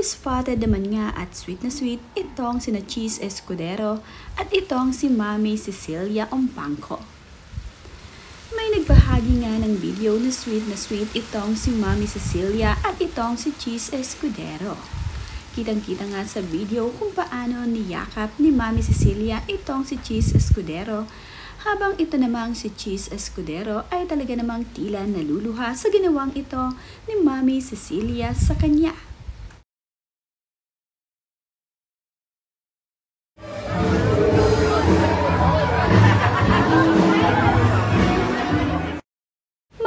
Spotted naman nga at sweet na sweet itong sina Cheese Escudero at itong si Mami Cecilia Ompangco. May nagbahagi nga ng video na sweet itong si Mami Cecilia at itong si Cheese Escudero. Kitang-kita nga sa video kung paano niyakap ni Mami Cecilia itong si Cheese Escudero, habang ito namang si Cheese Escudero ay talaga namang tila naluluha sa ginawang ito ni Mami Cecilia sa kanya.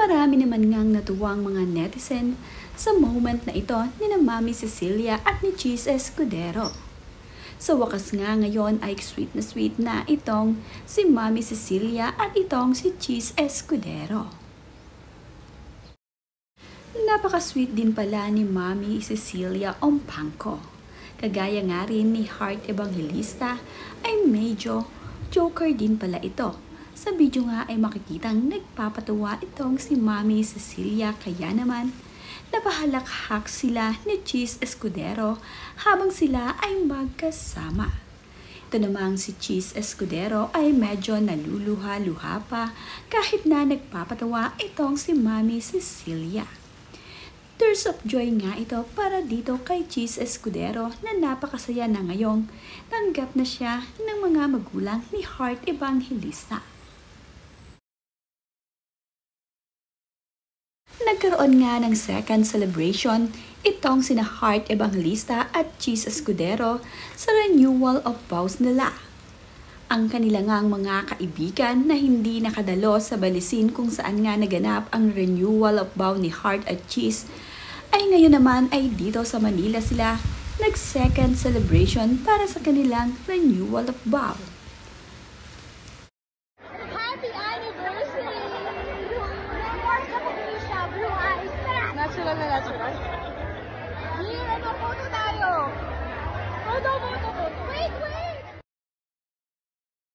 Marami naman ngang natuwang mga netizen sa moment na ito ni na Mami Cecilia at ni Cheese Escudero. Sa wakas nga ngayon ay sweet na itong si Mami Cecilia at itong si Cheese Escudero. Napaka-sweet din pala ni Mami Cecilia Ompangco. Kagaya nga rin ni Heart Evangelista ay medyo joker din pala ito. Sa video nga ay makikitang nagpapatuwa itong si Mami Cecilia, kaya naman napahalakhak sila ni Cheese Escudero habang sila ay magkasama. Ito namang si Cheese Escudero ay medyo naluluha-luha pa kahit na nagpapatawa itong si Mami Cecilia. Tears of joy nga ito para dito kay Cheese Escudero na napakasaya na ngayong tanggap na siya ng mga magulang ni Heart Evangelista. Nagkaroon nga ng second celebration itong sina Heart Evangelista at Cheese Escudero sa renewal of vows nila. Ang kanilang mga kaibigan na hindi nakadalo sa balisin kung saan nga naganap ang renewal of vow ni Heart at Cheese ay ngayon naman ay dito sa Manila sila nag-second celebration para sa kanilang renewal of vow. Natural na natural. Here, photo tayo. Photo. Wait.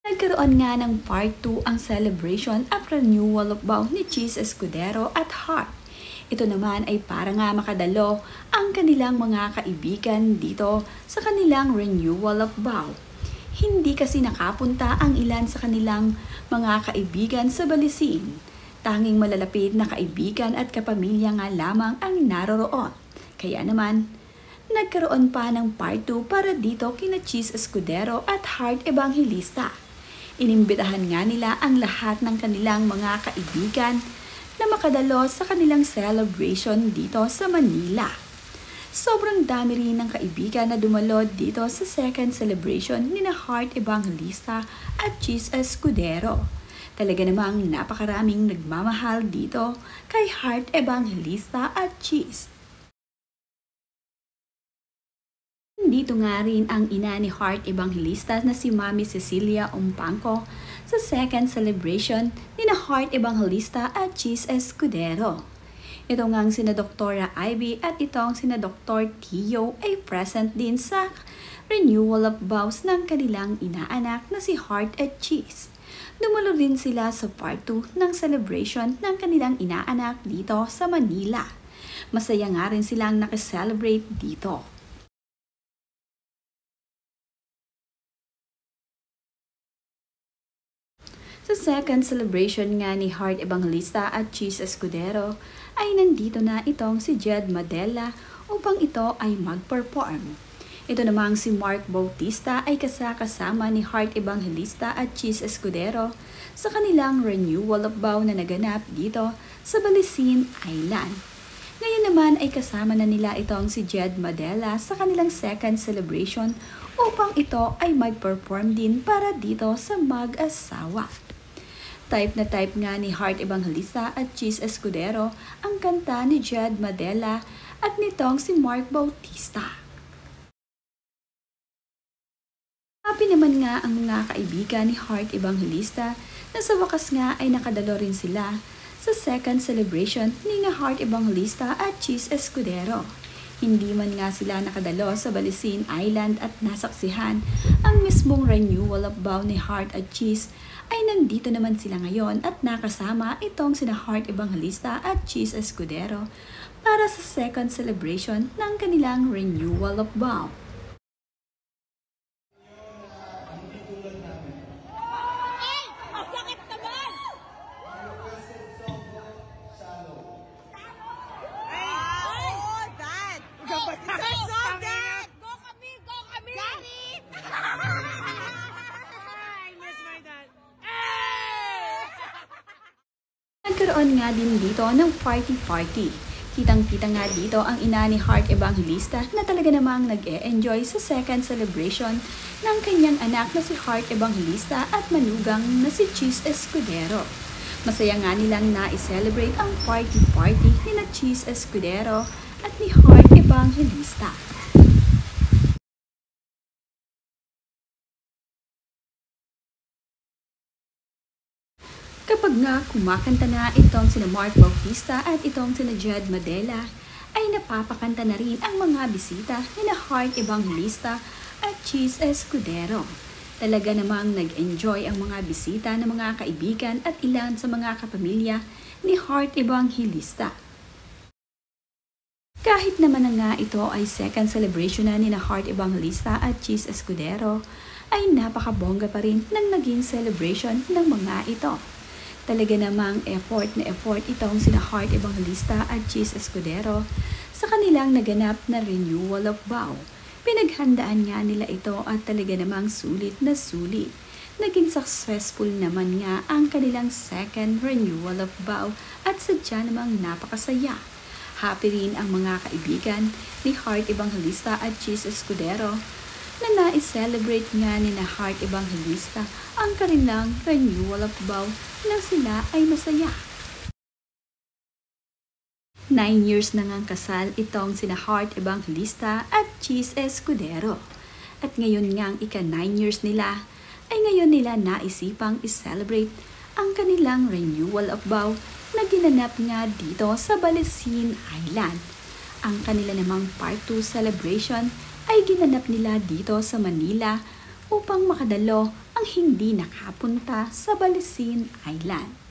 Nagkaroon nga ng part 2 ang celebration at renewal of vow ni Cheese Escudero at Heart. Ito naman ay para nga makadalo ang kanilang mga kaibigan dito sa kanilang renewal of vow. Hindi kasi nakapunta ang ilan sa kanilang mga kaibigan sa balisin. Tanging malalapit na kaibigan at kapamilya nga lamang ang naroroon. Kaya naman, nagkaroon pa ng part 2 para dito kina Cheese Escudero at Heart Evangelista. Inimbitahan nga nila ang lahat ng kanilang mga kaibigan na makadalo sa kanilang celebration dito sa Manila. Sobrang dami rin ng kaibigan na dumalo dito sa second celebration ni na Heart Evangelista at Cheese Escudero. Talaga namang napakaraming nagmamahal dito kay Heart Evangelista at Cheese. Dito nga rin ang ina ni Heart Evangelista na si Mami Cecilia Ompangco sa second celebration ni na Heart Evangelista at Cheese Escudero. Ito ngang sina Dr. Ivy at itong sina Dr. Tio ay present din sa renewal of vows ng kanilang inaanak na si Heart at Cheese. Dumalo din sila sa part 2 ng celebration ng kanilang inaanak dito sa Manila. Masaya nga rin silang nakiselebrate dito. Sa second celebration nga ni Heart Evangelista at Cheese Escudero ay nandito na itong si Jed Madela upang ito ay mag-perform. Ito namang si Mark Bautista ay kasama ni Heart Evangelista at Cheese Escudero sa kanilang renewal of vow na naganap dito sa Balisin Island. Ngayon naman ay kasama na nila itong si Jed Madela sa kanilang second celebration upang ito ay mag-perform din para dito sa mag-asawa. Type na type nga ni Heart Evangelista at Cheese Escudero ang kanta ni Jed Madela at nitong si Mark Bautista. Happy naman nga ang mga kaibigan ni Heart Evangelista na sa wakas nga ay nakadalo rin sila sa second celebration ni Heart Evangelista at Cheese Escudero. Hindi man nga sila nakadalo sa Balisin Island at nasaksihan ang mismong renewal of vow ni Heart at Cheese, ay nandito naman sila ngayon at nakasama itong sina Heart Evangelista at Cheese Escudero para sa second celebration ng kanilang renewal of vow. Nagkaroon nga din dito ng party. Kitang-kita nga dito ang ina ni Heart Evangelista na talaga namang nag-e-enjoy sa second celebration ng kanyang anak na si Heart Evangelista at manugang na si Cheese Escudero. Masaya nga nilang na-celebrate ang party ni na Cheese Escudero at ni Heart Evangelista. Kapag nga kumakanta na itong sina Mark Bautista at itong sina Jed Madela, ay napapakanta na rin ang mga bisita ni na Heart Evangelista at Cheese Escudero. Talaga namang nag-enjoy ang mga bisita ng mga kaibigan at ilan sa mga kapamilya ni Heart Evangelista. Kahit naman na nga ito ay second celebration na ni na Heart Evangelista at Cheese Escudero, ay napakabongga pa rin ng naging celebration ng mga ito. Talaga namang effort itong sina Heart Evangelista at Cheese Escudero sa kanilang naganap na renewal of vow. Pinaghandaan nga nila ito at talaga namang sulit na sulit. Naging successful naman nga ang kanilang second renewal of vow at sadya namang napakasaya. Happy rin ang mga kaibigan ni Heart Evangelista at Cheese Escudero na na-celebrate nga ni na Heart Evangelista ang kanilang renewal of vow na sila ay masaya. 9 years na ngang kasal itong sina Heart Evangelista at Cheese Escudero. At ngayon ngang ika-9 years nila, ay ngayon nila naisipang i-celebrate ang kanilang renewal of vow na ginanap nga dito sa Balisin Island. Ang kanila namang Part 2 celebration ay ginanap nila dito sa Manila upang makadalo ang hindi nakapunta sa Balisin Island.